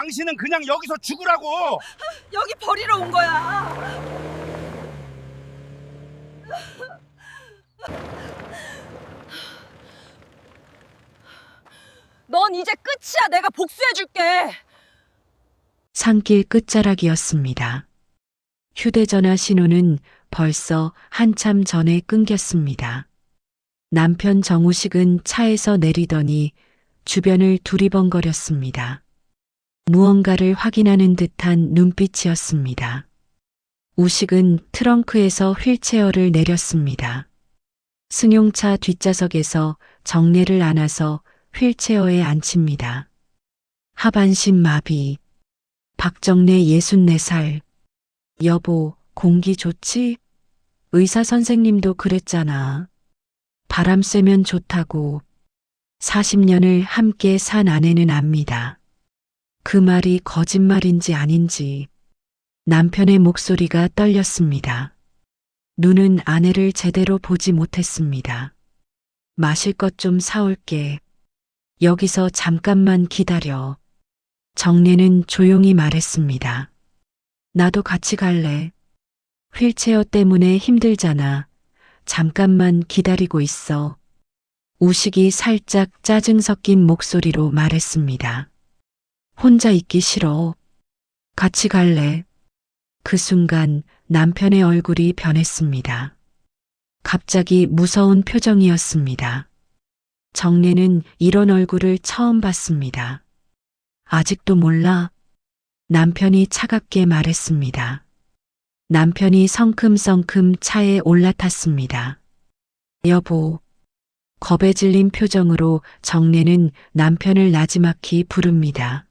당신은 그냥 여기서 죽으라고. 여기 버리러 온 거야. 넌 이제 끝이야. 내가 복수해줄게. 산길 끝자락이었습니다. 휴대전화 신호는 벌써 한참 전에 끊겼습니다. 남편 정우식은 차에서 내리더니 주변을 두리번거렸습니다. 무언가를 확인하는 듯한 눈빛이었습니다. 우식은 트렁크에서 휠체어를 내렸습니다. 승용차 뒷좌석에서 정례를 안아서 휠체어에 앉힙니다. 하반신 마비. 박정례 64살. 여보, 공기 좋지? 의사 선생님도 그랬잖아. 바람 쐬면 좋다고. 40년을 함께 산 아내는 압니다. 그 말이 거짓말인지 아닌지. 남편의 목소리가 떨렸습니다. 눈은 아내를 제대로 보지 못했습니다. 마실 것 좀 사올게. 여기서 잠깐만 기다려. 정례는 조용히 말했습니다. 나도 같이 갈래. 휠체어 때문에 힘들잖아. 잠깐만 기다리고 있어. 우식이 살짝 짜증 섞인 목소리로 말했습니다. 혼자 있기 싫어. 같이 갈래. 그 순간 남편의 얼굴이 변했습니다. 갑자기 무서운 표정이었습니다. 정례는 이런 얼굴을 처음 봤습니다. 아직도 몰라? 남편이 차갑게 말했습니다. 남편이 성큼성큼 차에 올라탔습니다. 여보. 겁에 질린 표정으로 정례는 남편을 나지막히 부릅니다.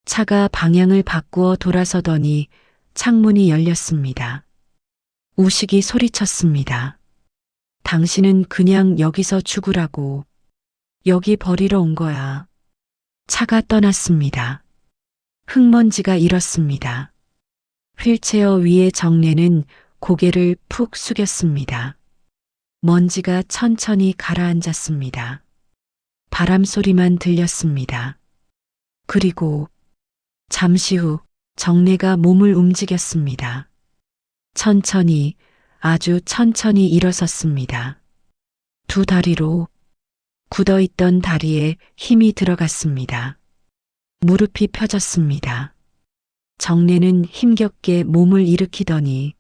차가 방향을 바꾸어 돌아서더니 창문이 열렸습니다. 우식이 소리쳤습니다. 당신은 그냥 여기서 죽으라고. 여기 버리러 온 거야. 차가 떠났습니다. 흙먼지가 일었습니다. 휠체어 위에 정례는 고개를 푹 숙였습니다. 먼지가 천천히 가라앉았습니다. 바람 소리만 들렸습니다. 그리고 잠시 후 정례가 몸을 움직였습니다. 천천히, 아주 천천히 일어섰습니다. 두 다리로 굳어있던 다리에 힘이 들어갔습니다. 무릎이 펴졌습니다. 정례는 힘겹게 몸을 일으키더니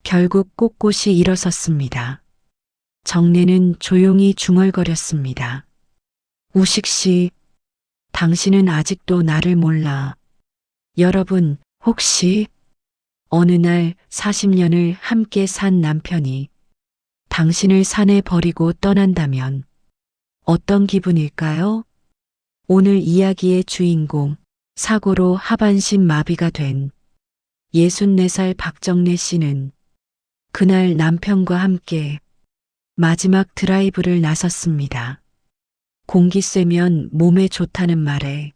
결국 꼿꼿이 일어섰습니다. 정례는 조용히 중얼거렸습니다. 우식 씨, 당신은 아직도 나를 몰라. 여러분, 혹시 어느 날 40년을 함께 산 남편이 당신을 산에 버리고 떠난다면 어떤 기분일까요? 오늘 이야기의 주인공, 사고로 하반신 마비가 된 64살 박정례 씨는 그날 남편과 함께 마지막 드라이브를 나섰습니다. 공기 쐬면 몸에 좋다는 말에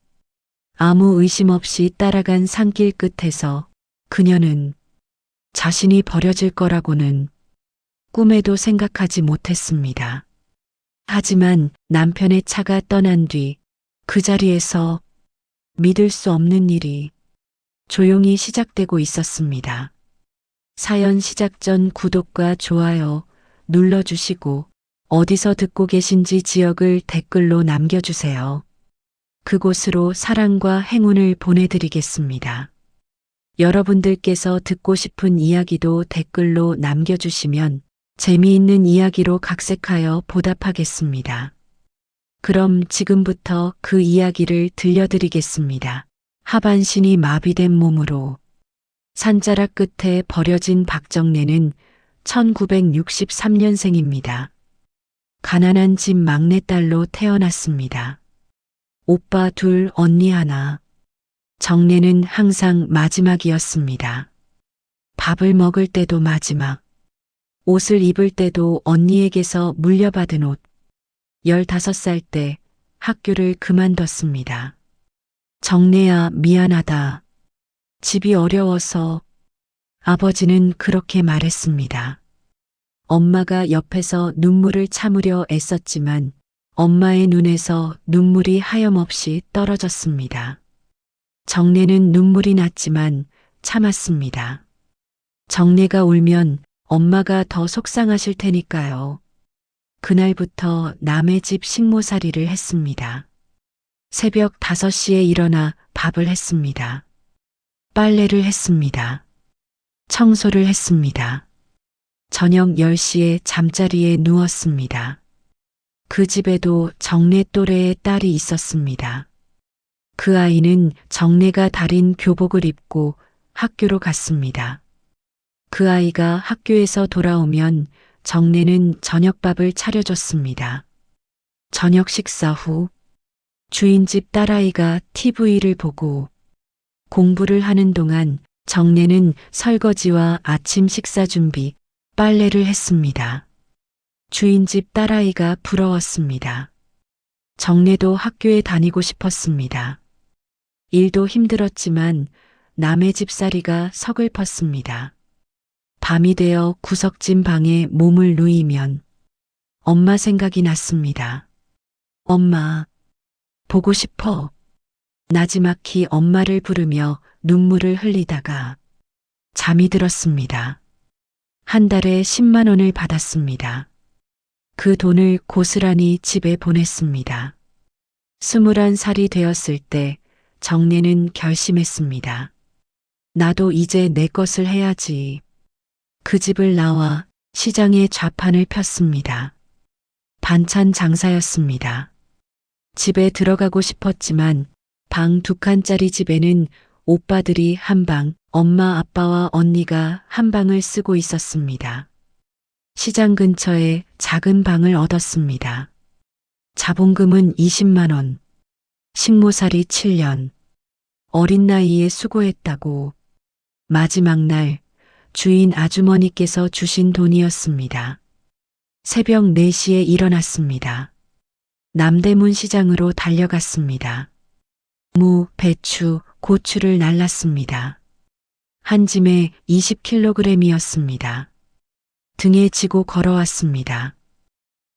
아무 의심 없이 따라간 산길 끝에서 그녀는 자신이 버려질 거라고는 꿈에도 생각하지 못했습니다. 하지만 남편의 차가 떠난 뒤 그 자리에서 믿을 수 없는 일이 조용히 시작되고 있었습니다. 사연 시작 전 구독과 좋아요 눌러주시고 어디서 듣고 계신지 지역을 댓글로 남겨주세요. 그곳으로 사랑과 행운을 보내드리겠습니다. 여러분들께서 듣고 싶은 이야기도 댓글로 남겨주시면 재미있는 이야기로 각색하여 보답하겠습니다. 그럼 지금부터 그 이야기를 들려드리겠습니다. 하반신이 마비된 몸으로 산자락 끝에 버려진 박정례는 1963년생입니다. 가난한 집 막내딸로 태어났습니다. 오빠 둘, 언니 하나. 정례는 항상 마지막이었습니다. 밥을 먹을 때도 마지막. 옷을 입을 때도 언니에게서 물려받은 옷. 15살 때 학교를 그만뒀습니다. 정례야, 미안하다. 집이 어려워서. 아버지는 그렇게 말했습니다. 엄마가 옆에서 눈물을 참으려 애썼지만 엄마의 눈에서 눈물이 하염없이 떨어졌습니다. 정내는 눈물이 났지만 참았습니다. 정내가 울면 엄마가 더 속상하실 테니까요. 그날부터 남의 집 식모살이를 했습니다. 새벽 5시에 일어나 밥을 했습니다. 빨래를 했습니다. 청소를 했습니다. 저녁 10시에 잠자리에 누웠습니다. 그 집에도 정내 또래의 딸이 있었습니다. 그 아이는 정내가 다린 교복을 입고 학교로 갔습니다. 그 아이가 학교에서 돌아오면 정내는 저녁밥을 차려줬습니다. 저녁 식사 후 주인집 딸아이가 TV를 보고 공부를 하는 동안 정내는 설거지와 아침 식사 준비, 빨래를 했습니다. 주인집 딸아이가 부러웠습니다. 정내도 학교에 다니고 싶었습니다. 일도 힘들었지만 남의 집살이가 서글펐습니다. 밤이 되어 구석진 방에 몸을 누이면 엄마 생각이 났습니다. 엄마, 보고 싶어. 나지막히 엄마를 부르며 눈물을 흘리다가 잠이 들었습니다. 한 달에 10만 원을 받았습니다. 그 돈을 고스란히 집에 보냈습니다. 21살이 되었을 때 정내는 결심했습니다. 나도 이제 내 것을 해야지. 그 집을 나와 시장에 좌판을 폈습니다. 반찬 장사였습니다. 집에 들어가고 싶었지만 방 2칸짜리 집에는 오빠들이 한 방, 엄마 아빠와 언니가 한 방을 쓰고 있었습니다. 시장 근처에 작은 방을 얻었습니다. 자본금은 20만 원, 식모살이 7년, 어린 나이에 수고했다고 마지막 날 주인 아주머니께서 주신 돈이었습니다. 새벽 4시에 일어났습니다. 남대문 시장으로 달려갔습니다. 무, 배추, 고추를 날랐습니다. 한 짐에 20kg이었습니다. 등에 지고 걸어왔습니다.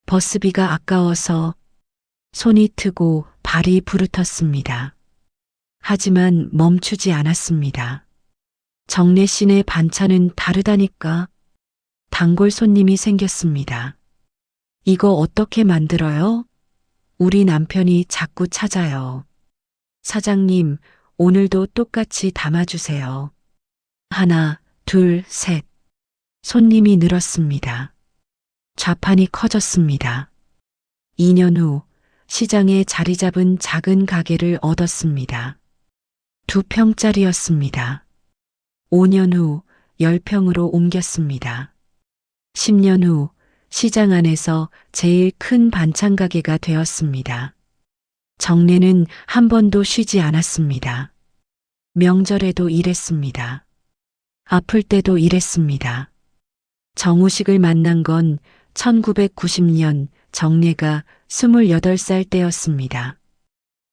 버스비가 아까워서 손이 트고 발이 부르텄습니다. 하지만 멈추지 않았습니다. 정내 씨네 반찬은 다르다니까. 단골 손님이 생겼습니다. 이거 어떻게 만들어요? 우리 남편이 자꾸 찾아요. 사장님, 오늘도 똑같이 담아주세요. 하나, 둘, 셋. 손님이 늘었습니다. 좌판이 커졌습니다. 2년 후 시장에 자리 잡은 작은 가게를 얻었습니다. 2평짜리였습니다. 5년 후 10평으로 옮겼습니다. 10년 후 시장 안에서 제일 큰 반찬 가게가 되었습니다. 정내는 한 번도 쉬지 않았습니다. 명절에도 일했습니다. 아플 때도 일했습니다. 정우식을 만난 건 1990년 정내가 28살 때였습니다.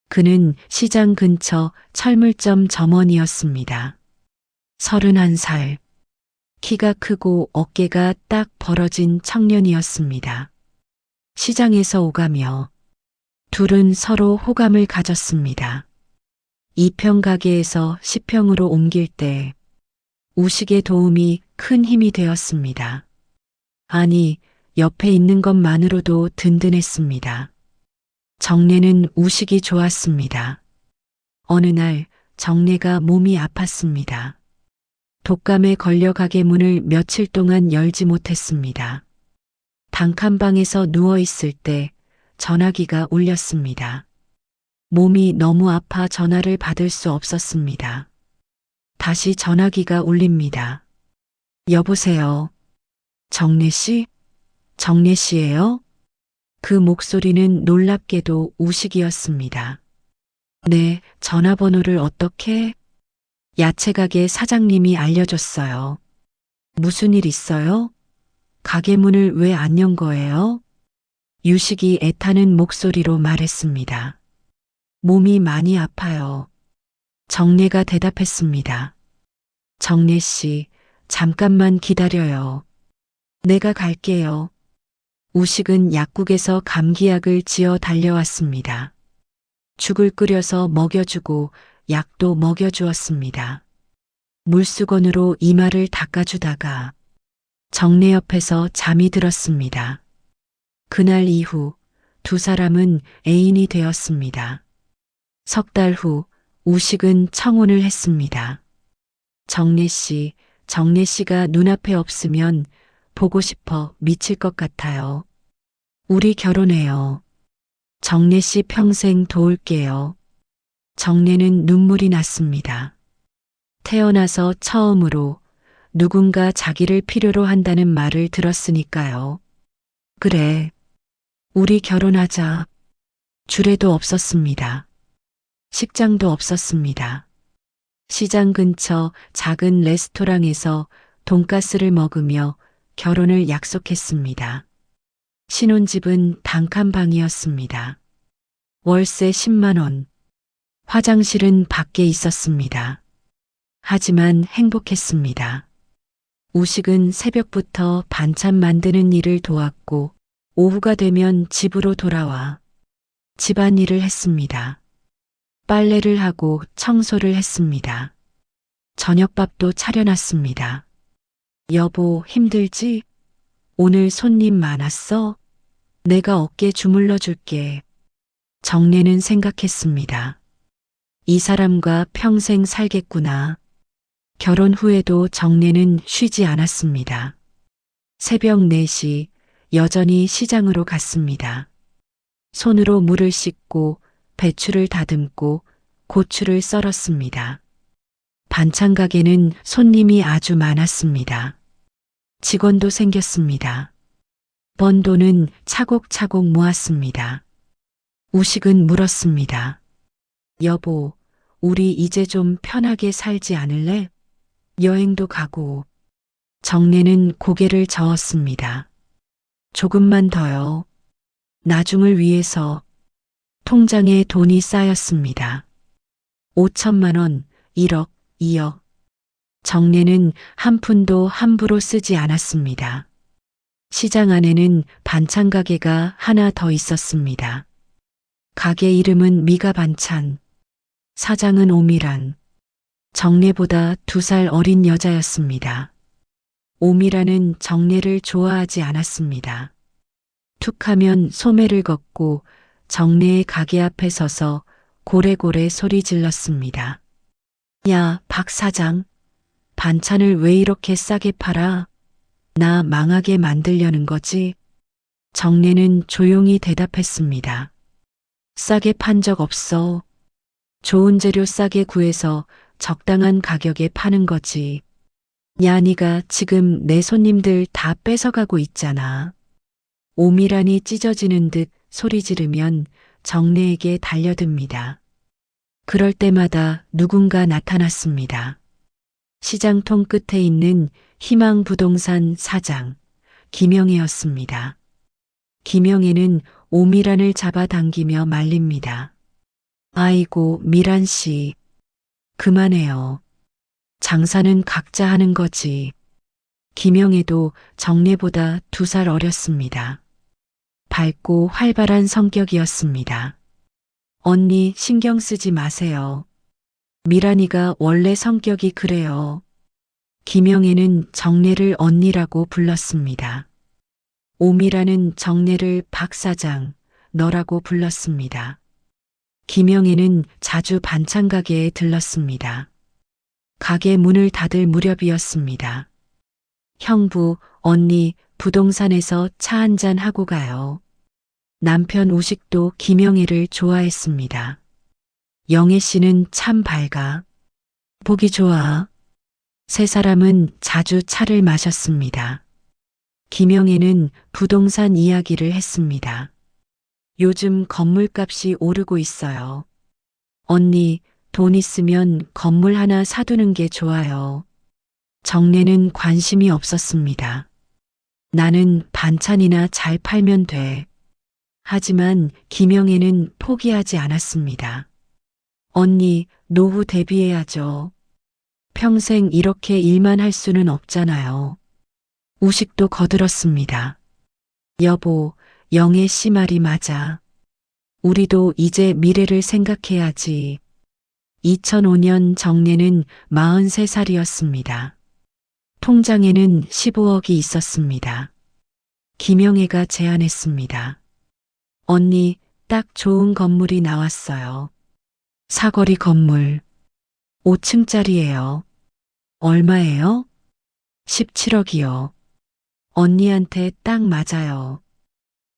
그는 시장 근처 철물점 점원이었습니다. 31살. 키가 크고 어깨가 딱 벌어진 청년이었습니다. 시장에서 오가며 둘은 서로 호감을 가졌습니다. 2평 가게에서 10평으로 옮길 때 우식의 도움이 큰 힘이 되었습니다. 아니, 옆에 있는 것만으로도 든든했습니다. 정내는 우식이 좋았습니다. 어느 날 정내가 몸이 아팠습니다. 독감에 걸려 가게 문을 며칠 동안 열지 못했습니다. 단칸방에서 누워있을 때 전화기가 울렸습니다. 몸이 너무 아파 전화를 받을 수 없었습니다. 다시 전화기가 울립니다. 여보세요. 정내 씨? 정내 씨예요? 그 목소리는 놀랍게도 우식이었습니다. 네, 전화번호를 어떻게? 야채가게 사장님이 알려줬어요. 무슨 일 있어요? 가게 문을 왜 안 연 거예요? 유식이 애타는 목소리로 말했습니다. 몸이 많이 아파요. 정내가 대답했습니다. 정내 씨, 잠깐만 기다려요. 내가 갈게요. 우식은 약국에서 감기약을 지어 달려왔습니다. 죽을 끓여서 먹여주고 약도 먹여주었습니다. 물수건으로 이마를 닦아주다가 정내 옆에서 잠이 들었습니다. 그날 이후 두 사람은 애인이 되었습니다. 석 달 후 우식은 청혼을 했습니다. 정래 씨가 눈앞에 없으면 보고 싶어 미칠 것 같아요. 우리 결혼해요. 정래 씨 평생 도울게요. 정래는 눈물이 났습니다. 태어나서 처음으로 누군가 자기를 필요로 한다는 말을 들었으니까요. 그래, 우리 결혼하자. 주례도 없었습니다. 식장도 없었습니다. 시장 근처 작은 레스토랑에서 돈가스를 먹으며 결혼을 약속했습니다. 신혼집은 단칸방이었습니다. 월세 10만 원. 화장실은 밖에 있었습니다. 하지만 행복했습니다. 우식은 새벽부터 반찬 만드는 일을 도왔고 오후가 되면 집으로 돌아와 집안일을 했습니다. 빨래를 하고 청소를 했습니다. 저녁밥도 차려놨습니다. 여보, 힘들지? 오늘 손님 많았어? 내가 어깨 주물러 줄게. 정래는 생각했습니다. 이 사람과 평생 살겠구나. 결혼 후에도 정래는 쉬지 않았습니다. 새벽 4시 여전히 시장으로 갔습니다. 손으로 물을 씻고 배추를 다듬고 고추를 썰었습니다. 반찬 가게는 손님이 아주 많았습니다. 직원도 생겼습니다. 번 돈은 차곡차곡 모았습니다. 우식은 물었습니다. 여보, 우리 이제 좀 편하게 살지 않을래? 여행도 가고. 정래는 고개를 저었습니다. 조금만 더요. 나중을 위해서. 통장에 돈이 쌓였습니다. 5천만 원, 1억, 2억. 정래는 한 푼도 함부로 쓰지 않았습니다. 시장 안에는 반찬 가게가 하나 더 있었습니다. 가게 이름은 미가 반찬. 사장은 오미란. 정래보다 2살 어린 여자였습니다. 오미란은 정래를 좋아하지 않았습니다. 툭하면 소매를 걷고 정래의 가게 앞에 서서 고래고래 소리 질렀습니다. 야, 박 사장. 반찬을 왜 이렇게 싸게 팔아? 나 망하게 만들려는 거지? 정래는 조용히 대답했습니다. 싸게 판 적 없어. 좋은 재료 싸게 구해서 적당한 가격에 파는 거지. 야, 네가 지금 내 손님들 다 뺏어가고 있잖아. 오미란이 찢어지는 듯 소리 지르면 정래에게 달려듭니다. 그럴 때마다 누군가 나타났습니다. 시장통 끝에 있는 희망부동산 사장, 김영애였습니다. 김영애는 오미란을 잡아당기며 말립니다. 아이고, 미란 씨. 그만해요. 장사는 각자 하는 거지. 김영애도 정래보다 2살 어렸습니다. 밝고 활발한 성격이었습니다. 언니 신경 쓰지 마세요. 미란이가 원래 성격이 그래요. 김영애는 정래를 언니라고 불렀습니다. 오미란은 정래를 박 사장, 너라고 불렀습니다. 김영애는 자주 반찬 가게에 들렀습니다. 가게 문을 닫을 무렵이었습니다. 형부, 언니, 부동산에서 차 한잔 하고 가요. 남편 우식도 김영애를 좋아했습니다. 영애 씨는 참 밝아. 보기 좋아. 세 사람은 자주 차를 마셨습니다. 김영애는 부동산 이야기를 했습니다. 요즘 건물값이 오르고 있어요. 언니, 돈 있으면 건물 하나 사두는 게 좋아요. 정래는 관심이 없었습니다. 나는 반찬이나 잘 팔면 돼. 하지만 김영애는 포기하지 않았습니다. 언니, 노후 대비해야죠. 평생 이렇게 일만 할 수는 없잖아요. 우식도 거들었습니다. 여보, 영애 씨 말이 맞아. 우리도 이제 미래를 생각해야지. 2005년 정례는 43살이었습니다. 통장에는 15억이 있었습니다. 김영애가 제안했습니다. 언니, 딱 좋은 건물이 나왔어요. 사거리 건물. 5층짜리예요. 얼마예요? 17억이요. 언니한테 딱 맞아요.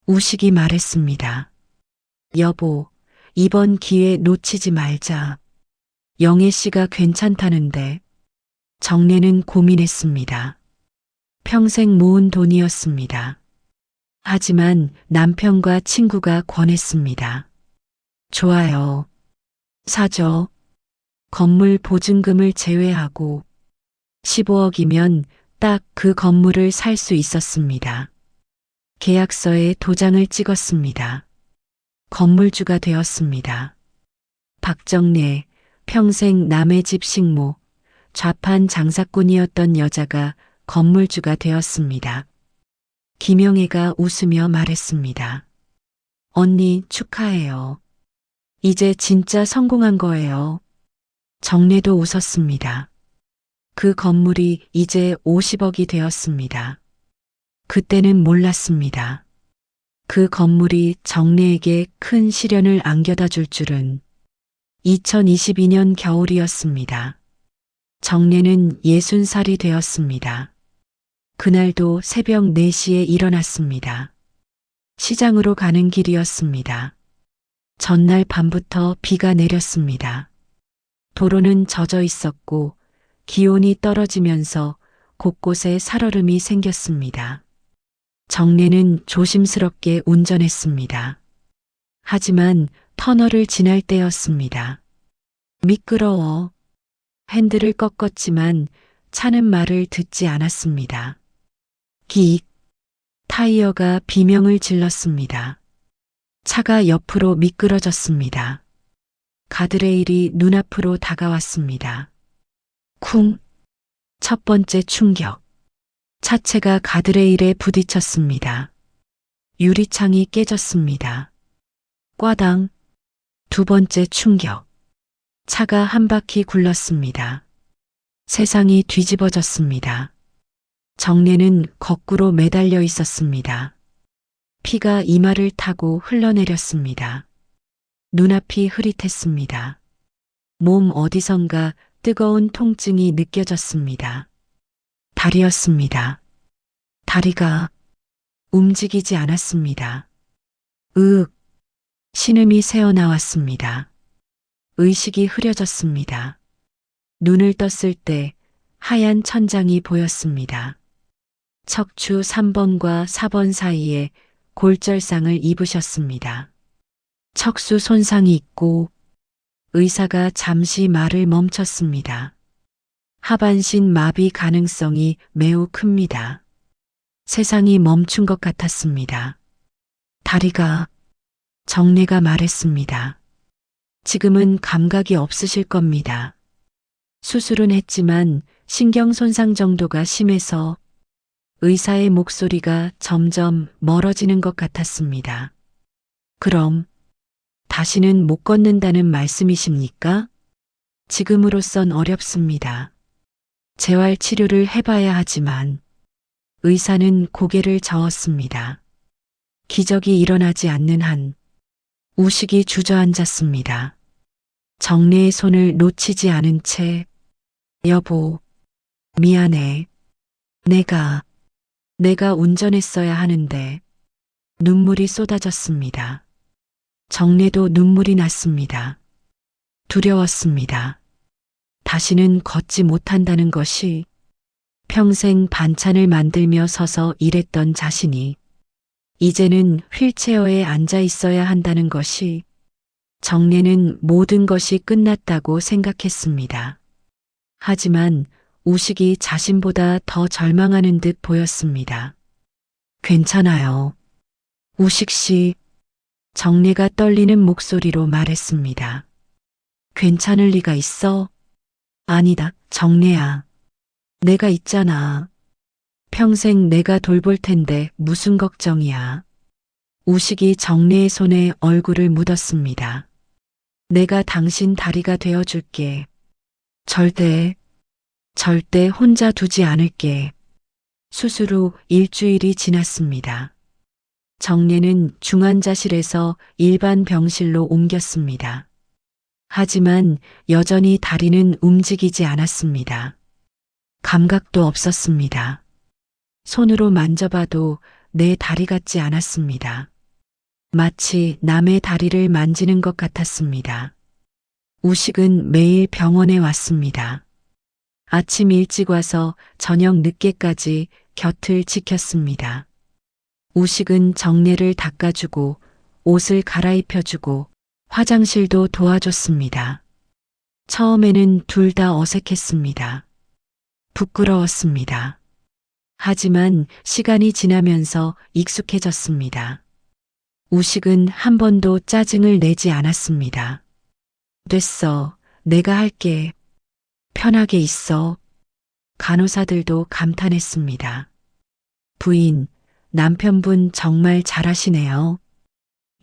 우식이 말했습니다. 여보, 이번 기회 놓치지 말자. 영애 씨가 괜찮다는데. 정례는 고민했습니다. 평생 모은 돈이었습니다. 하지만 남편과 친구가 권했습니다. 좋아요. 사죠. 건물 보증금을 제외하고 15억이면 딱 그 건물을 살 수 있었습니다. 계약서에 도장을 찍었습니다. 건물주가 되었습니다. 박정례, 평생 남의 집 식모, 좌판 장사꾼이었던 여자가 건물주가 되었습니다. 김영애가 웃으며 말했습니다. 언니 축하해요. 이제 진짜 성공한 거예요. 정례도 웃었습니다. 그 건물이 이제 50억이 되었습니다. 그때는 몰랐습니다. 그 건물이 정례에게 큰 시련을 안겨다 줄 줄은. 2022년 겨울이었습니다. 정례는 60살이 되었습니다. 그날도 새벽 4시에 일어났습니다. 시장으로 가는 길이었습니다. 전날 밤부터 비가 내렸습니다. 도로는 젖어 있었고 기온이 떨어지면서 곳곳에 살얼음이 생겼습니다. 정례는 조심스럽게 운전했습니다. 하지만 터널을 지날 때였습니다. 미끄러워. 핸들을 꺾었지만 차는 말을 듣지 않았습니다. 긱. 타이어가 비명을 질렀습니다. 차가 옆으로 미끄러졌습니다. 가드레일이 눈앞으로 다가왔습니다. 쿵. 첫 번째 충격. 차체가 가드레일에 부딪혔습니다. 유리창이 깨졌습니다. 꽈당. 두 번째 충격. 차가 한 바퀴 굴렀습니다. 세상이 뒤집어졌습니다. 정례는 거꾸로 매달려 있었습니다. 피가 이마를 타고 흘러내렸습니다. 눈앞이 흐릿했습니다. 몸 어디선가 뜨거운 통증이 느껴졌습니다. 다리였습니다. 다리가 움직이지 않았습니다. 으윽. 신음이 새어나왔습니다. 의식이 흐려졌습니다. 눈을 떴을 때 하얀 천장이 보였습니다. 척추 3번과 4번 사이에 골절상을 입으셨습니다. 척수 손상이 있고 의사가 잠시 말을 멈췄습니다. 하반신 마비 가능성이 매우 큽니다. 세상이 멈춘 것 같았습니다. 다리가. 정례가 말했습니다. 지금은 감각이 없으실 겁니다. 수술은 했지만 신경 손상 정도가 심해서. 의사의 목소리가 점점 멀어지는 것 같았습니다. 그럼 다시는 못 걷는다는 말씀이십니까? 지금으로선 어렵습니다. 재활 치료를 해봐야 하지만. 의사는 고개를 저었습니다. 기적이 일어나지 않는 한. 우식이 주저앉았습니다. 정례의 손을 놓치지 않은 채. 여보, 미안해. 내가 운전했어야 하는데. 눈물이 쏟아졌습니다. 정례도 눈물이 났습니다. 두려웠습니다. 다시는 걷지 못한다는 것이. 평생 반찬을 만들며 서서 일했던 자신이. 이제는 휠체어에 앉아 있어야 한다는 것이. 정례는 모든 것이 끝났다고 생각했습니다. 하지만 우식이 자신보다 더 절망하는 듯 보였습니다. 괜찮아요. 우식 씨. 정례가 떨리는 목소리로 말했습니다. 괜찮을 리가 있어? 아니다, 정례야. 내가 있잖아. 평생 내가 돌볼 텐데 무슨 걱정이야. 우식이 정례의 손에 얼굴을 묻었습니다. 내가 당신 다리가 되어줄게. 절대 혼자 두지 않을게. 수술 후 일주일이 지났습니다. 정례는 중환자실에서 일반 병실로 옮겼습니다. 하지만 여전히 다리는 움직이지 않았습니다. 감각도 없었습니다. 손으로 만져봐도 내 다리 같지 않았습니다. 마치 남의 다리를 만지는 것 같았습니다. 우식은 매일 병원에 왔습니다. 아침 일찍 와서 저녁 늦게까지 곁을 지켰습니다. 우식은 정례를 닦아주고 옷을 갈아입혀주고 화장실도 도와줬습니다. 처음에는 둘 다 어색했습니다. 부끄러웠습니다. 하지만 시간이 지나면서 익숙해졌습니다. 우식은 한 번도 짜증을 내지 않았습니다. 됐어. 내가 할게. 편하게 있어. 간호사들도 감탄했습니다. 부인, 남편분 정말 잘하시네요.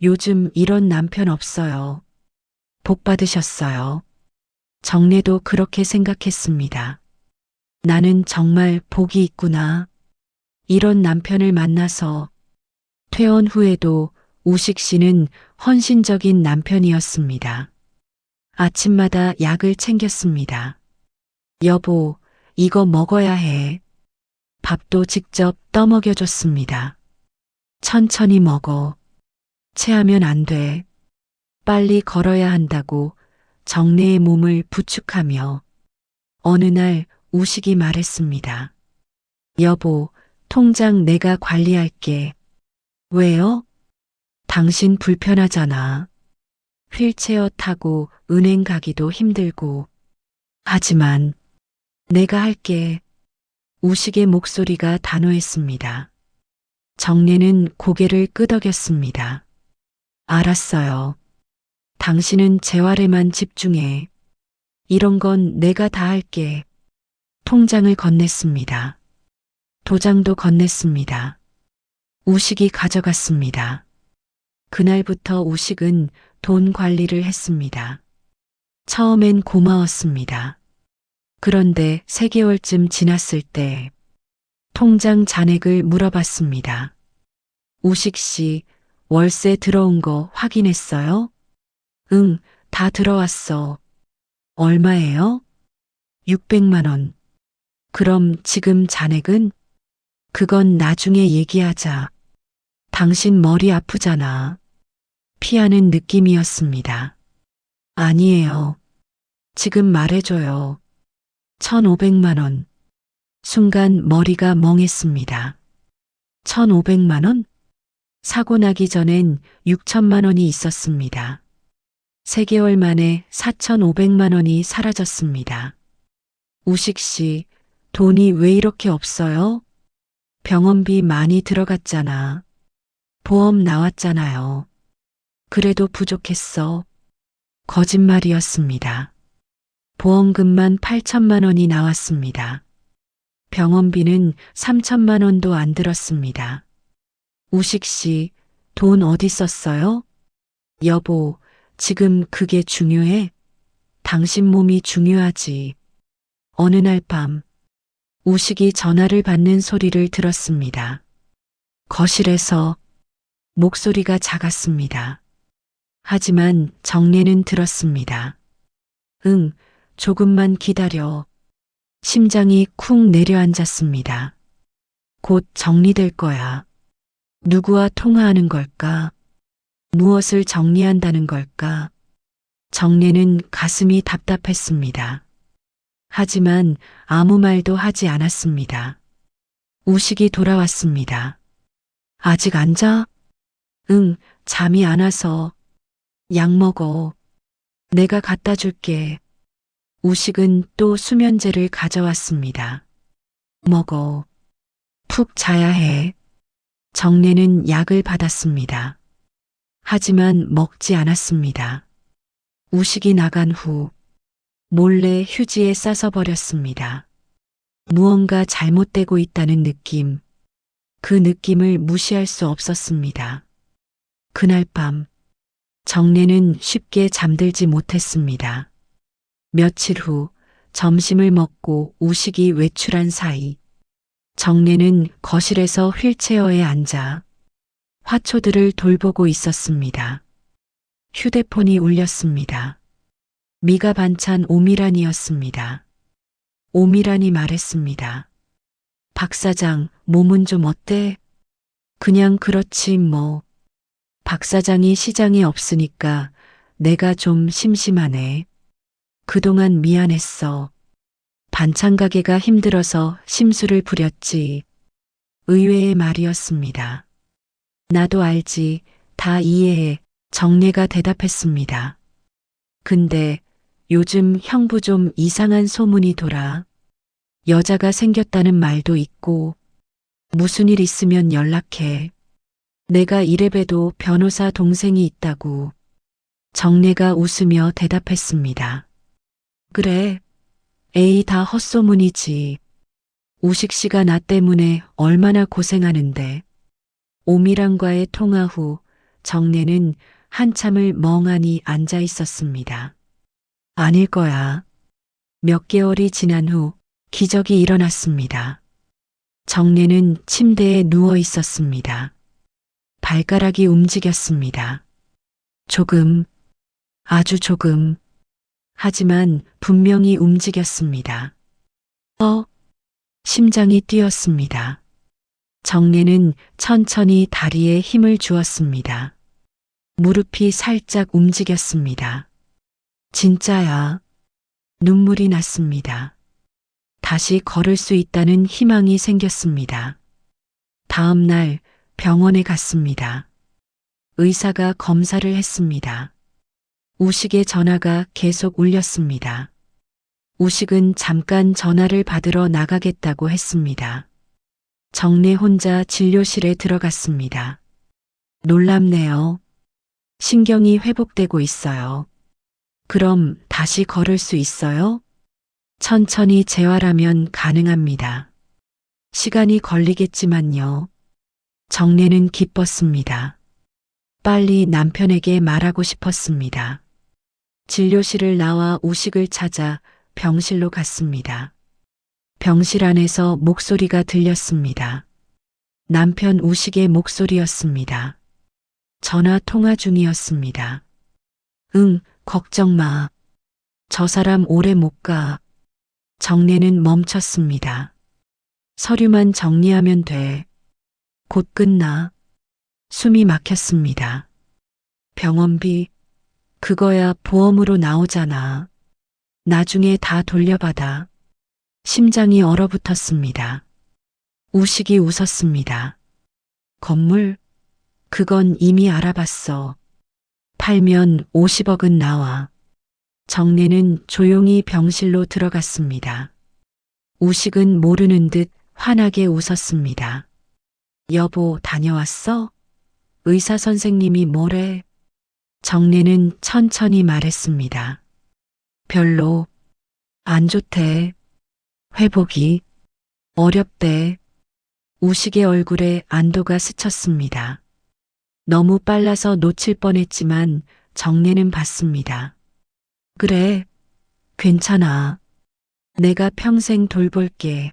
요즘 이런 남편 없어요. 복 받으셨어요. 정례도 그렇게 생각했습니다. 나는 정말 복이 있구나. 이런 남편을 만나서. 퇴원 후에도 우식 씨는 헌신적인 남편이었습니다. 아침마다 약을 챙겼습니다. 여보, 이거 먹어야 해. 밥도 직접 떠먹여줬습니다. 천천히 먹어. 체하면 안 돼. 빨리 걸어야 한다고 정례의 몸을 부축하며 어느 날 우식이 말했습니다. 여보, 통장 내가 관리할게. 왜요? 당신 불편하잖아. 휠체어 타고 은행 가기도 힘들고. 하지만 내가 할게. 우식의 목소리가 단호했습니다. 정례는 고개를 끄덕였습니다. 알았어요. 당신은 재활에만 집중해. 이런 건 내가 다 할게. 통장을 건넸습니다. 도장도 건넸습니다. 우식이 가져갔습니다. 그날부터 우식은 돈 관리를 했습니다. 처음엔 고마웠습니다. 그런데 3개월쯤 지났을 때 통장 잔액을 물어봤습니다. 우식 씨, 월세 들어온 거 확인했어요? 응, 다 들어왔어. 얼마예요? 600만 원. 그럼 지금 잔액은? 그건 나중에 얘기하자. 당신 머리 아프잖아. 피하는 느낌이었습니다. 아니에요. 지금 말해줘요. 1,500만 원. 순간 머리가 멍했습니다. 1,500만 원? 사고 나기 전엔 6천만 원이 있었습니다. 3개월 만에 4,500만 원이 사라졌습니다. 우식 씨, 돈이 왜 이렇게 없어요? 병원비 많이 들어갔잖아. 보험 나왔잖아요. 그래도 부족했어. 거짓말이었습니다. 보험금만 8천만 원이 나왔습니다. 병원비는 3천만 원도 안 들었습니다. 우식 씨, 돈 어디 썼어요? 여보, 지금 그게 중요해? 당신 몸이 중요하지. 어느 날 밤, 우식이 전화를 받는 소리를 들었습니다. 거실에서 목소리가 작았습니다. 하지만 정례는 들었습니다. 응, 조금만 기다려. 심장이 쿵 내려앉았습니다. 곧 정리될 거야. 누구와 통화하는 걸까? 무엇을 정리한다는 걸까? 정례는 가슴이 답답했습니다. 하지만 아무 말도 하지 않았습니다. 우식이 돌아왔습니다. 아직 안 자? 응, 잠이 안 와서. 약 먹어. 내가 갖다 줄게. 우식은 또 수면제를 가져왔습니다. 먹어. 푹 자야 해. 정례는 약을 받았습니다. 하지만 먹지 않았습니다. 우식이 나간 후 몰래 휴지에 싸서 버렸습니다. 무언가 잘못되고 있다는 느낌. 그 느낌을 무시할 수 없었습니다. 그날 밤 정래는 쉽게 잠들지 못했습니다. 며칠 후 점심을 먹고 우식이 외출한 사이 정래는 거실에서 휠체어에 앉아 화초들을 돌보고 있었습니다. 휴대폰이 울렸습니다. 미가 반찬 오미란이었습니다. 오미란이 말했습니다. 박 사장, 몸은 좀 어때? 그냥 그렇지 뭐. 박 사장이 시장에 없으니까 내가 좀 심심하네. 그동안 미안했어. 반찬 가게가 힘들어서 심술을 부렸지. 의외의 말이었습니다. 나도 알지. 다 이해해. 정래가 대답했습니다. 근데 요즘 형부 좀 이상한 소문이 돌아. 여자가 생겼다는 말도 있고 무슨 일 있으면 연락해. 내가 이래봬도 변호사 동생이 있다고. 정래가 웃으며 대답했습니다. 그래. 에이 다 헛소문이지. 우식 씨가 나 때문에 얼마나 고생하는데. 오미란과의 통화 후 정래는 한참을 멍하니 앉아 있었습니다. 아닐 거야. 몇 개월이 지난 후 기적이 일어났습니다. 정래는 침대에 누워 있었습니다. 발가락이 움직였습니다. 조금, 아주 조금. 하지만 분명히 움직였습니다. 심장이 뛰었습니다. 정래는 천천히 다리에 힘을 주었습니다. 무릎이 살짝 움직였습니다. 진짜야. 눈물이 났습니다. 다시 걸을 수 있다는 희망이 생겼습니다. 다음 날 병원에 갔습니다. 의사가 검사를 했습니다. 우식의 전화가 계속 울렸습니다. 우식은 잠깐 전화를 받으러 나가겠다고 했습니다. 정래 혼자 진료실에 들어갔습니다. 놀랍네요. 신경이 회복되고 있어요. 그럼 다시 걸을 수 있어요? 천천히 재활하면 가능합니다. 시간이 걸리겠지만요. 정래는 기뻤습니다. 빨리 남편에게 말하고 싶었습니다. 진료실을 나와 우식을 찾아 병실로 갔습니다. 병실 안에서 목소리가 들렸습니다. 남편 우식의 목소리였습니다. 전화 통화 중이었습니다. 응, 걱정 마. 저 사람 오래 못 가. 정래는 멈췄습니다. 서류만 정리하면 돼. 곧 끝나. 숨이 막혔습니다. 병원비, 그거야 보험으로 나오잖아. 나중에 다 돌려받아. 심장이 얼어붙었습니다. 우식이 웃었습니다. 건물? 그건 이미 알아봤어. 팔면 50억은 나와. 정래는 조용히 병실로 들어갔습니다. 우식은 모르는 듯 환하게 웃었습니다. 여보, 다녀왔어? 의사 선생님이 뭐래? 정래는 천천히 말했습니다. 별로 안 좋대. 회복이 어렵대. 우식의 얼굴에 안도가 스쳤습니다. 너무 빨라서 놓칠 뻔했지만 정래는 봤습니다. 그래, 괜찮아. 내가 평생 돌볼게.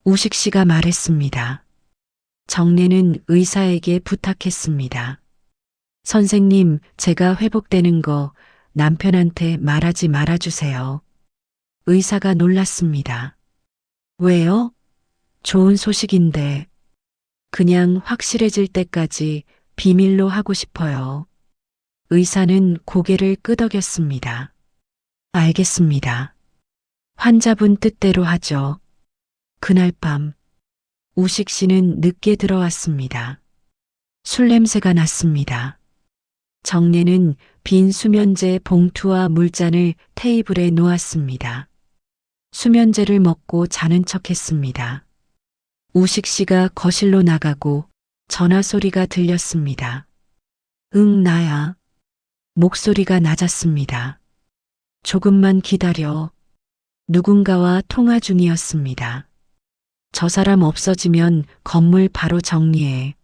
우식 씨가 말했습니다. 정래는 의사에게 부탁했습니다. 선생님, 제가 회복되는 거 남편한테 말하지 말아주세요. 의사가 놀랐습니다. 왜요? 좋은 소식인데. 그냥 확실해질 때까지 비밀로 하고 싶어요. 의사는 고개를 끄덕였습니다. 알겠습니다. 환자분 뜻대로 하죠. 그날 밤 우식 씨는 늦게 들어왔습니다. 술 냄새가 났습니다. 정래는 빈 수면제 봉투와 물잔을 테이블에 놓았습니다. 수면제를 먹고 자는 척했습니다. 우식 씨가 거실로 나가고 전화 소리가 들렸습니다. 응, 나야. 목소리가 낮았습니다. 조금만 기다려. 누군가와 통화 중이었습니다. 저 사람 없어지면 건물 바로 정리해.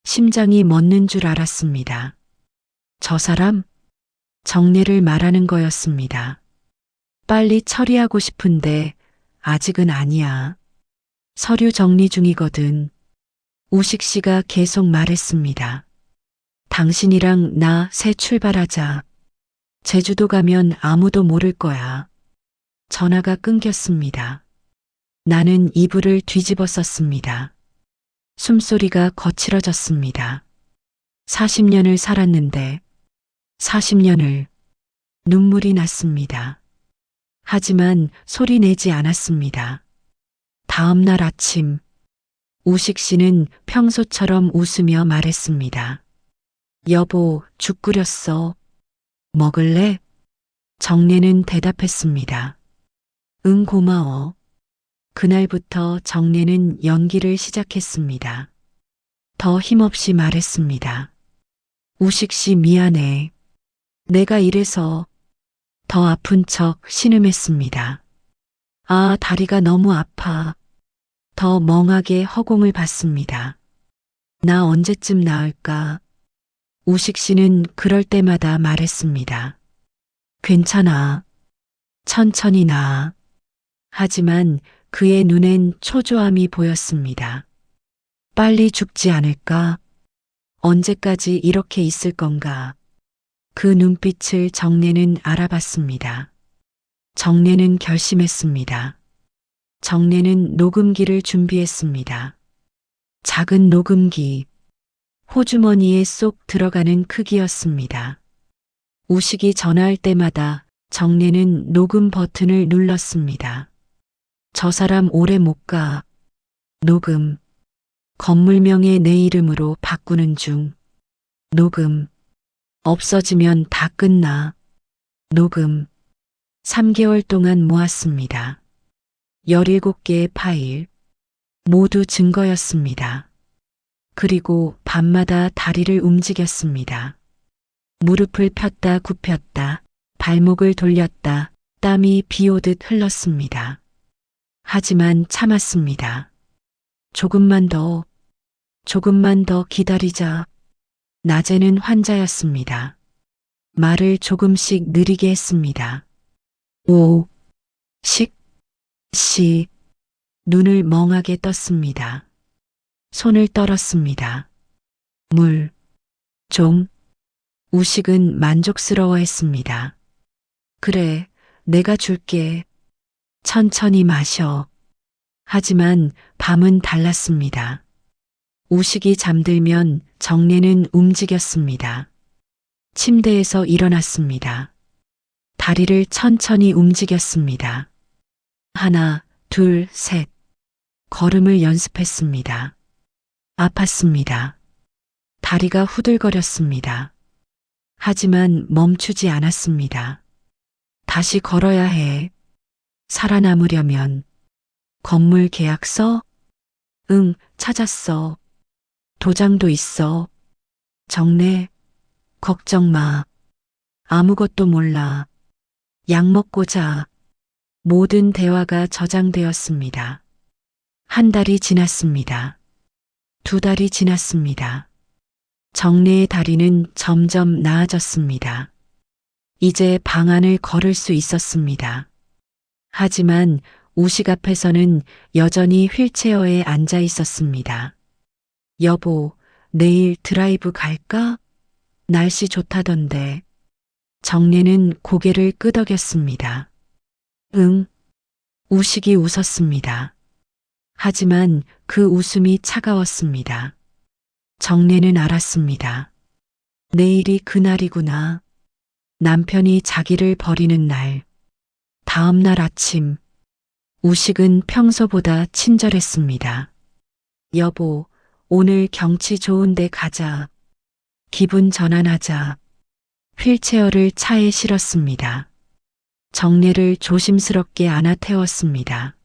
심장이 멎는 줄 알았습니다. 저 사람? 정례를 말하는 거였습니다. 빨리 처리하고 싶은데 아직은 아니야. 서류 정리 중이거든. 우식 씨가 계속 말했습니다. 당신이랑 나 새 출발하자. 제주도 가면 아무도 모를 거야. 전화가 끊겼습니다. 나는 이불을 뒤집어 썼습니다. 숨소리가 거칠어졌습니다. 40년을 살았는데 40년을 눈물이 났습니다. 하지만 소리 내지 않았습니다. 다음 날 아침 우식 씨는 평소처럼 웃으며 말했습니다. 여보, 죽 끓였어. 먹을래? 정례는 대답했습니다. 응, 고마워. 그날부터 정례는 연기를 시작했습니다. 더 힘없이 말했습니다. 우식 씨 미안해. 내가 이래서 더 아픈 척 신음했습니다. 아, 다리가 너무 아파. 더 멍하게 허공을 봤습니다. 나 언제쯤 나을까? 우식 씨는 그럴 때마다 말했습니다. 괜찮아. 천천히 나아. 하지만 그의 눈엔 초조함이 보였습니다. 빨리 죽지 않을까? 언제까지 이렇게 있을 건가? 그 눈빛을 정례는 알아봤습니다. 정례는 결심했습니다. 정례는 녹음기를 준비했습니다. 작은 녹음기, 호주머니에 쏙 들어가는 크기였습니다. 우식이 전화할 때마다 정례는 녹음 버튼을 눌렀습니다. 저 사람 오래 못 가. 녹음. 건물명에 내 이름으로 바꾸는 중. 녹음. 없어지면 다 끝나. 녹음. 3개월 동안 모았습니다. 17개의 파일. 모두 증거였습니다. 그리고 밤마다 다리를 움직였습니다. 무릎을 폈다 굽혔다, 발목을 돌렸다, 땀이 비 오듯 흘렀습니다. 하지만 참았습니다. 조금만 더 기다리자. 낮에는 환자였습니다. 말을 조금씩 느리게 했습니다. 오, 시, 눈을 멍하게 떴습니다. 손을 떨었습니다. 좀. 우식은 만족스러워했습니다. 그래, 내가 줄게. 천천히 마셔. 하지만 밤은 달랐습니다. 우식이 잠들면 정례는 움직였습니다. 침대에서 일어났습니다. 다리를 천천히 움직였습니다. 하나, 둘, 셋. 걸음을 연습했습니다. 아팠습니다. 다리가 후들거렸습니다. 하지만 멈추지 않았습니다. 다시 걸어야 해. 살아남으려면. 건물 계약서? 응, 찾았어. 도장도 있어. 정례, 걱정 마. 아무것도 몰라. 약 먹고 자. 모든 대화가 저장되었습니다. 한 달이 지났습니다. 2달이 지났습니다. 정례의 다리는 점점 나아졌습니다. 이제 방안을 걸을 수 있었습니다. 하지만 우식 앞에서는 여전히 휠체어에 앉아 있었습니다. 여보, 내일 드라이브 갈까? 날씨 좋다던데. 정례는 고개를 끄덕였습니다. 응. 우식이 웃었습니다. 하지만 그 웃음이 차가웠습니다. 정례는 알았습니다. 내일이 그날이구나. 남편이 자기를 버리는 날. 다음 날 아침. 우식은 평소보다 친절했습니다. 여보, 오늘 경치 좋은데 가자. 기분 전환하자. 휠체어를 차에 실었습니다. 정례를 조심스럽게 안아 태웠습니다.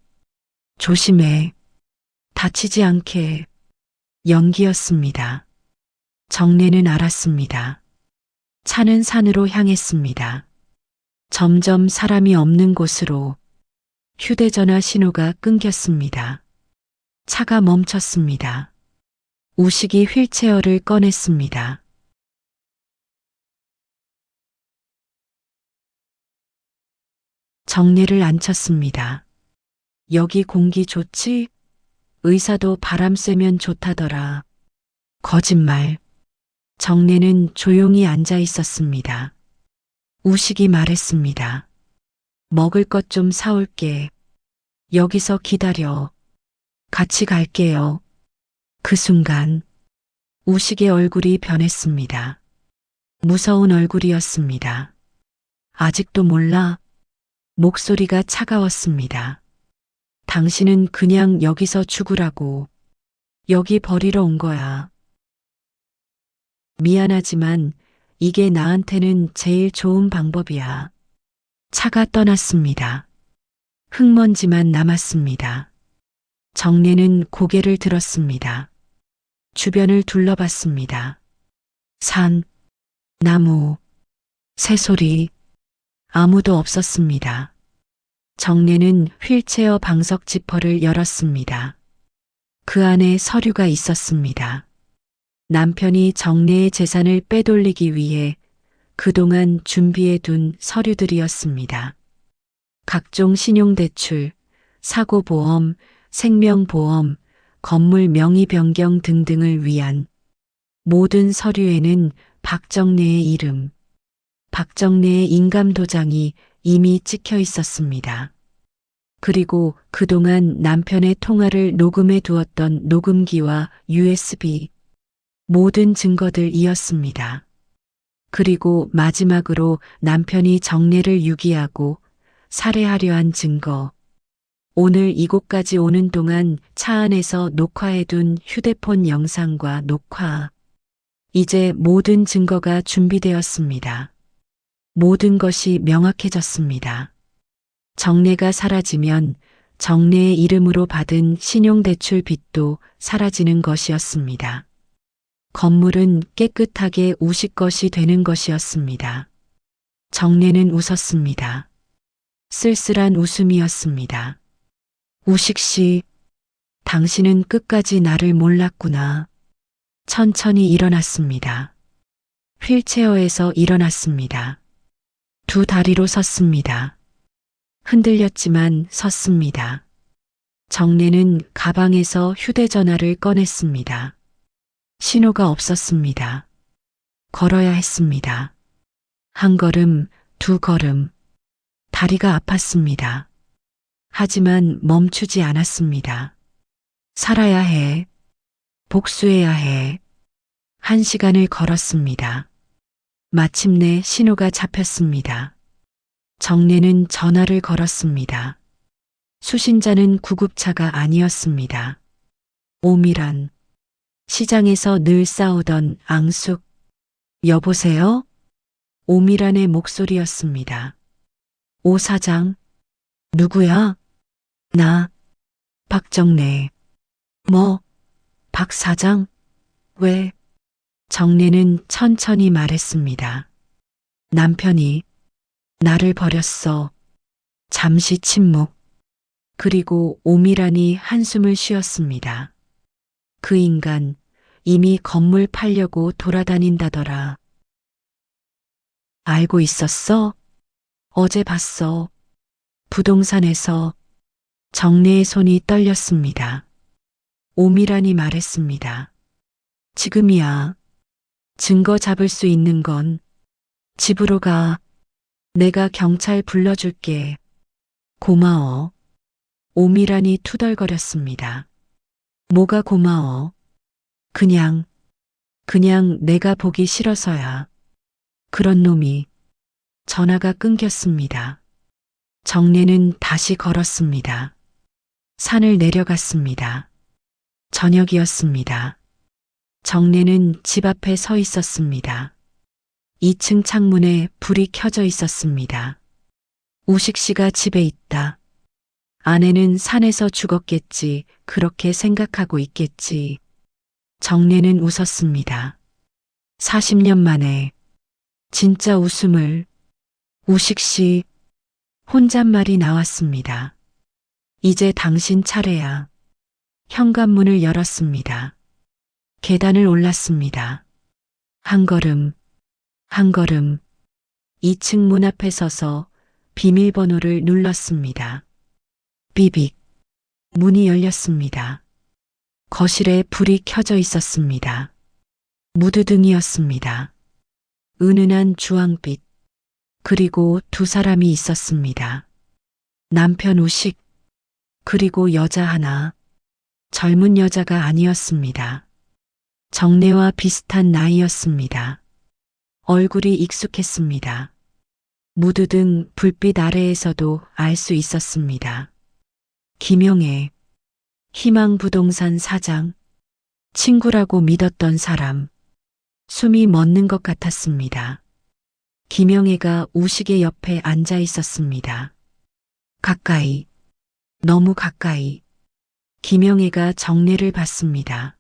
조심해. 다치지 않게. 연기였습니다. 정례는 알았습니다. 차는 산으로 향했습니다. 점점 사람이 없는 곳으로. 휴대전화 신호가 끊겼습니다. 차가 멈췄습니다. 우식이 휠체어를 꺼냈습니다. 정례를 앉혔습니다. 여기 공기 좋지? 의사도 바람 쐬면 좋다더라. 거짓말. 정례는 조용히 앉아 있었습니다. 우식이 말했습니다. 먹을 것 좀 사올게. 여기서 기다려. 같이 갈게요. 그 순간 우식의 얼굴이 변했습니다. 무서운 얼굴이었습니다. 아직도 몰라? 목소리가 차가웠습니다. 당신은 그냥 여기서 죽으라고. 여기 버리러 온 거야. 미안하지만 이게 나한테는 제일 좋은 방법이야. 차가 떠났습니다. 흙먼지만 남았습니다. 정례는 고개를 들었습니다. 주변을 둘러봤습니다. 산, 나무, 새소리, 아무도 없었습니다. 정례는 휠체어 방석 지퍼를 열었습니다. 그 안에 서류가 있었습니다. 남편이 정례의 재산을 빼돌리기 위해 그동안 준비해둔 서류들이었습니다. 각종 신용대출, 사고보험, 생명보험, 건물 명의 변경 등등을 위한 모든 서류에는 박정례의 이름, 박정례의 인감도장이 이미 찍혀 있었습니다. 그리고 그동안 남편의 통화를 녹음해 두었던 녹음기와 USB, 모든 증거들이었습니다. 그리고 마지막으로 남편이 정례를 유기하고 살해하려 한 증거. 오늘 이곳까지 오는 동안 차 안에서 녹화해둔 휴대폰 영상과 녹화. 이제 모든 증거가 준비되었습니다. 모든 것이 명확해졌습니다. 정례가 사라지면 정례의 이름으로 받은 신용대출 빚도 사라지는 것이었습니다. 건물은 깨끗하게 우식 것이 되는 것이었습니다. 정례는 웃었습니다. 쓸쓸한 웃음이었습니다. 우식 씨, 당신은 끝까지 나를 몰랐구나. 천천히 일어났습니다. 휠체어에서 일어났습니다. 두 다리로 섰습니다. 흔들렸지만 섰습니다. 정례는 가방에서 휴대전화를 꺼냈습니다. 신호가 없었습니다. 걸어야 했습니다. 한 걸음, 두 걸음. 다리가 아팠습니다. 하지만 멈추지 않았습니다. 살아야 해. 복수해야 해. 1시간을 걸었습니다. 마침내 신호가 잡혔습니다. 정례는 전화를 걸었습니다. 수신자는 구급차가 아니었습니다. 오미란. 시장에서 늘 싸우던 앙숙. 여보세요? 오미란의 목소리였습니다. 오 사장. 누구야? 나. 박정례. 뭐? 박 사장? 왜? 정례는 천천히 말했습니다. 남편이 나를 버렸어. 잠시 침묵. 그리고 오미란이 한숨을 쉬었습니다. 그 인간 이미 건물 팔려고 돌아다닌다더라. 알고 있었어? 어제 봤어. 부동산에서. 정례의 손이 떨렸습니다. 오미란이 말했습니다. 지금이야. 증거 잡을 수 있는 건 집으로 가. 내가 경찰 불러줄게. 고마워. 오미란이 투덜거렸습니다. 뭐가 고마워? 그냥 내가 보기 싫어서야. 그런 놈이. 전화가 끊겼습니다. 정례는 다시 걸었습니다. 산을 내려갔습니다. 저녁이었습니다. 정례는 집 앞에 서 있었습니다. 2층 창문에 불이 켜져 있었습니다. 우식 씨가 집에 있다. 아내는 산에서 죽었겠지. 그렇게 생각하고 있겠지. 정례는 웃었습니다. 40년 만에 진짜 웃음을. 우식 씨. 혼잣말이 나왔습니다. 이제 당신 차례야. 현관문을 열었습니다. 계단을 올랐습니다. 한 걸음, 한 걸음. 2층 문 앞에 서서 비밀번호를 눌렀습니다. 삐빅. 문이 열렸습니다. 거실에 불이 켜져 있었습니다. 무드등이었습니다. 은은한 주황빛. 그리고 두 사람이 있었습니다. 남편 우식. 그리고 여자 하나. 젊은 여자가 아니었습니다. 정내와 비슷한 나이였습니다. 얼굴이 익숙했습니다. 무드등 불빛 아래에서도 알 수 있었습니다. 김영애. 희망부동산 사장. 친구라고 믿었던 사람. 숨이 멎는 것 같았습니다. 김영애가 우식의 옆에 앉아 있었습니다. 가까이. 너무 가까이. 김영애가 정례를 봤습니다.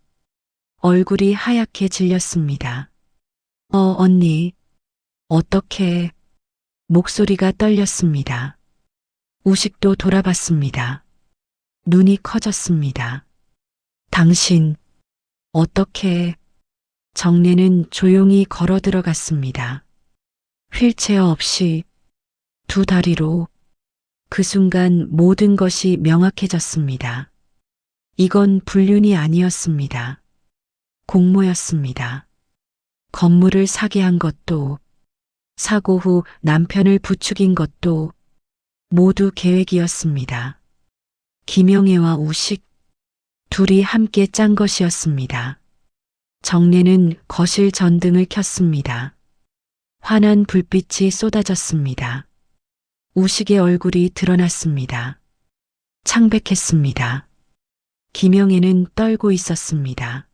얼굴이 하얗게 질렸습니다. 언니. 어떻게? 목소리가 떨렸습니다. 우식도 돌아봤습니다. 눈이 커졌습니다. 당신. 어떻게? 정례는 조용히 걸어 들어갔습니다. 휠체어 없이 두 다리로. 그 순간 모든 것이 명확해졌습니다. 이건 불륜이 아니었습니다. 공모였습니다. 건물을 사게 한 것도, 사고 후 남편을 부추긴 것도 모두 계획이었습니다. 김영애와 우식, 둘이 함께 짠 것이었습니다. 정례는 거실 전등을 켰습니다. 환한 불빛이 쏟아졌습니다. 우식의 얼굴이 드러났습니다. 창백했습니다. 김영애는 떨고 있었습니다.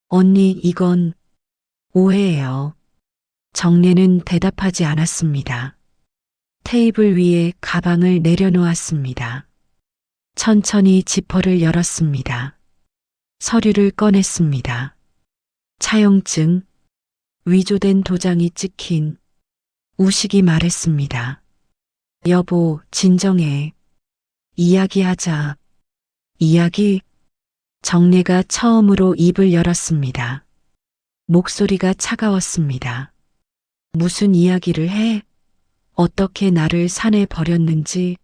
언니, 이건 오해예요. 정례는 대답하지 않았습니다. 테이블 위에 가방을 내려놓았습니다. 천천히 지퍼를 열었습니다. 서류를 꺼냈습니다. 차용증, 위조된 도장이 찍힌. 우식이 말했습니다. 여보, 진정해. 이야기하자. 이야기? 정례가 처음으로 입을 열었습니다. 목소리가 차가웠습니다. 무슨 이야기를 해? 어떻게 나를 산에 버렸는지?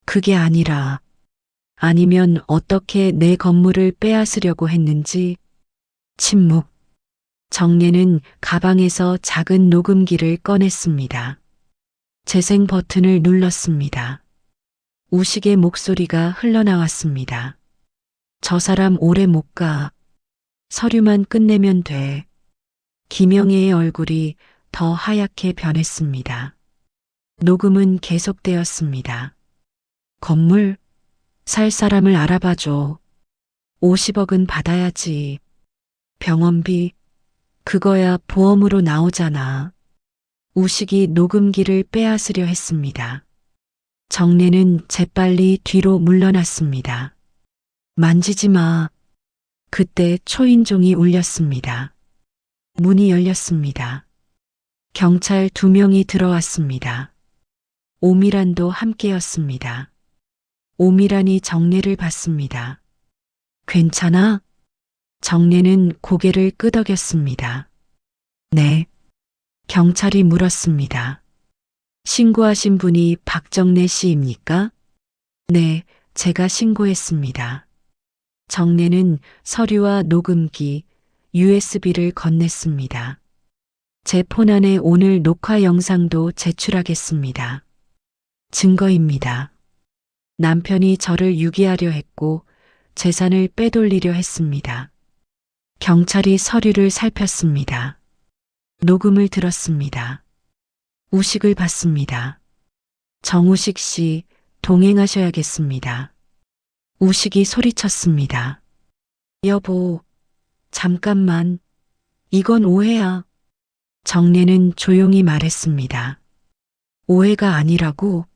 그게 아니라, 아니면 어떻게 내 건물을 빼앗으려고 했는지? 침묵. 정례는 가방에서 작은 녹음기를 꺼냈습니다. 재생 버튼을 눌렀습니다. 우식의 목소리가 흘러나왔습니다. 저 사람 오래 못 가. 서류만 끝내면 돼. 김영애의 얼굴이 더 하얗게 변했습니다. 녹음은 계속되었습니다. 건물? 살 사람을 알아봐줘. 50억은 받아야지. 병원비? 그거야 보험으로 나오잖아. 우식이 녹음기를 빼앗으려 했습니다. 정례는 재빨리 뒤로 물러났습니다. 만지지 마. 그때 초인종이 울렸습니다. 문이 열렸습니다. 경찰 2명이 들어왔습니다. 오미란도 함께였습니다. 오미란이 정례를 봤습니다. 괜찮아? 정례는 고개를 끄덕였습니다. 네. 경찰이 물었습니다. 신고하신 분이 박정례 씨입니까? 네, 제가 신고했습니다. 정례는 서류와 녹음기, USB를 건넸습니다. 제 폰 안에 오늘 녹화 영상도 제출하겠습니다. 증거입니다. 남편이 저를 유기하려 했고 재산을 빼돌리려 했습니다. 경찰이 서류를 살폈습니다. 녹음을 들었습니다. 우식을 봤습니다. 정우식 씨, 동행하셔야겠습니다. 우식이 소리쳤습니다. 여보, 잠깐만. 이건 오해야. 정례는 조용히 말했습니다. 오해가 아니라고.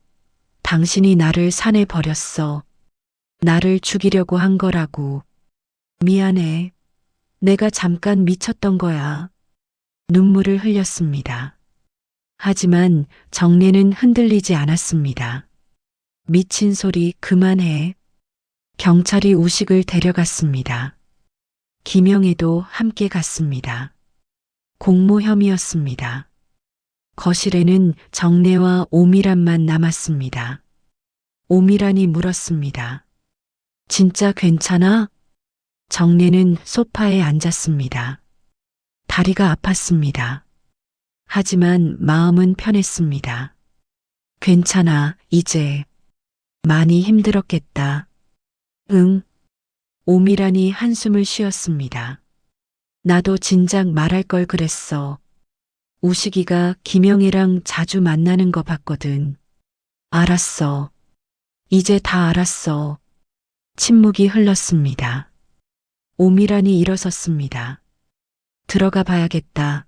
당신이 나를 산에 버렸어. 나를 죽이려고 한 거라고. 미안해. 내가 잠깐 미쳤던 거야. 눈물을 흘렸습니다. 하지만 정례는 흔들리지 않았습니다. 미친 소리 그만해. 경찰이 우식을 데려갔습니다. 김영애도 함께 갔습니다. 공모 혐의였습니다. 거실에는 정래와 오미란만 남았습니다. 오미란이 물었습니다. 진짜 괜찮아? 정래는 소파에 앉았습니다. 다리가 아팠습니다. 하지만 마음은 편했습니다. 괜찮아, 이제. 많이 힘들었겠다. 응. 오미란이 한숨을 쉬었습니다. 나도 진작 말할 걸 그랬어. 우식이가 김영애랑 자주 만나는 거 봤거든. 알았어. 이제 다 알았어. 침묵이 흘렀습니다. 오미란이 일어섰습니다. 들어가 봐야겠다.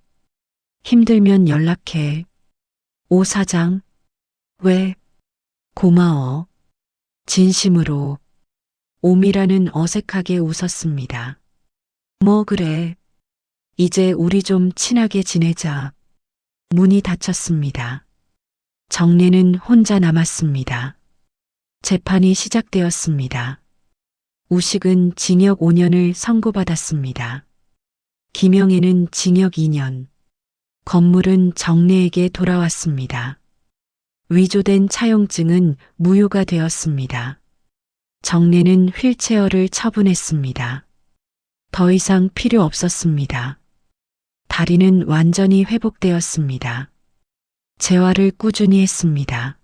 힘들면 연락해. 오 사장. 왜? 고마워. 진심으로. 오미란은 어색하게 웃었습니다. 뭐 그래. 이제 우리 좀 친하게 지내자. 문이 닫혔습니다. 정래는 혼자 남았습니다. 재판이 시작되었습니다. 우식은 징역 5년을 선고받았습니다. 김영애는 징역 2년. 건물은 정래에게 돌아왔습니다. 위조된 차용증은 무효가 되었습니다. 정래는 휠체어를 처분했습니다. 더 이상 필요 없었습니다. 다리는 완전히 회복되었습니다. 재활을 꾸준히 했습니다.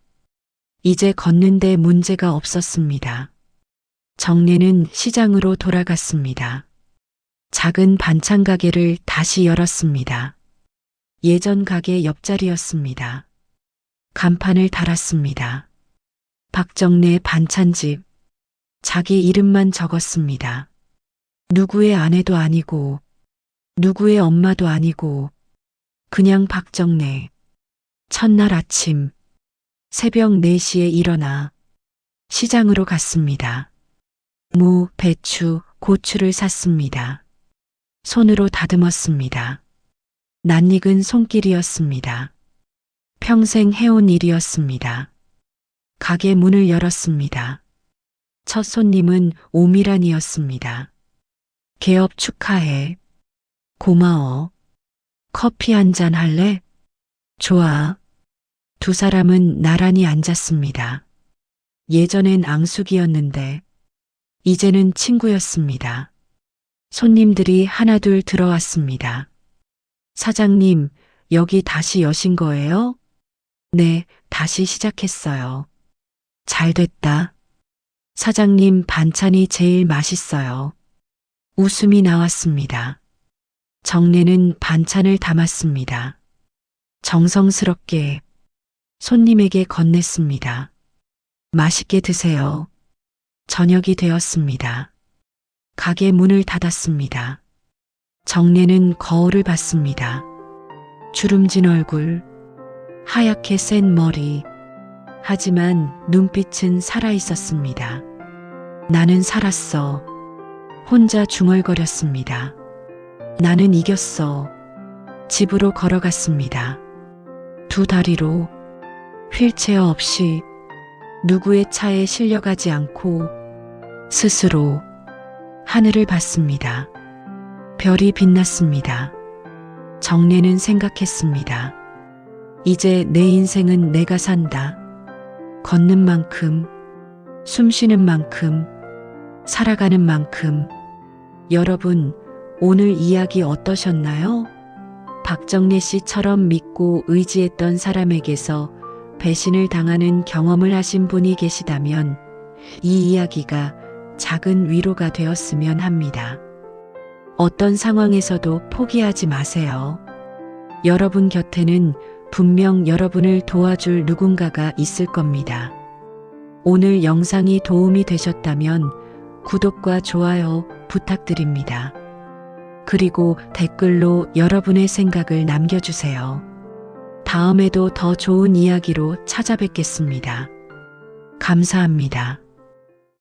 이제 걷는데 문제가 없었습니다. 정래는 시장으로 돌아갔습니다. 작은 반찬 가게를 다시 열었습니다. 예전 가게 옆자리였습니다. 간판을 달았습니다. 박정래 반찬집. 자기 이름만 적었습니다. 누구의 아내도 아니고 누구의 엄마도 아니고 그냥 박정래. 첫날 아침 새벽 4시에 일어나 시장으로 갔습니다. 무, 배추, 고추를 샀습니다. 손으로 다듬었습니다. 낯익은 손길이었습니다. 평생 해온 일이었습니다. 가게 문을 열었습니다. 첫 손님은 오미란이었습니다. 개업 축하해. 고마워. 커피 한잔 할래? 좋아. 두 사람은 나란히 앉았습니다. 예전엔 앙숙이었는데 이제는 친구였습니다. 손님들이 하나둘 들어왔습니다. 사장님, 여기 다시 여신 거예요? 네, 다시 시작했어요. 잘 됐다. 사장님 반찬이 제일 맛있어요. 웃음이 나왔습니다. 정래는 반찬을 담았습니다. 정성스럽게 손님에게 건넸습니다. 맛있게 드세요. 저녁이 되었습니다. 가게 문을 닫았습니다. 정래는 거울을 봤습니다. 주름진 얼굴, 하얗게 센 머리. 하지만 눈빛은 살아있었습니다. 나는 살았어. 혼자 중얼거렸습니다. 나는 이겼어. 집으로 걸어갔습니다. 두 다리로, 휠체어 없이, 누구의 차에 실려가지 않고 스스로 하늘을 봤습니다. 별이 빛났습니다. 정래는 생각했습니다. 이제 내 인생은 내가 산다. 걷는 만큼, 숨 쉬는 만큼, 살아가는 만큼. 여러분, 오늘 이야기 어떠셨나요? 박정래 씨처럼 믿고 의지했던 사람에게서 배신을 당하는 경험을 하신 분이 계시다면 이 이야기가 작은 위로가 되었으면 합니다. 어떤 상황에서도 포기하지 마세요. 여러분 곁에는 분명 여러분을 도와줄 누군가가 있을 겁니다. 오늘 영상이 도움이 되셨다면 구독과 좋아요 부탁드립니다. 그리고 댓글로 여러분의 생각을 남겨주세요. 다음에도 더 좋은 이야기로 찾아뵙겠습니다. 감사합니다.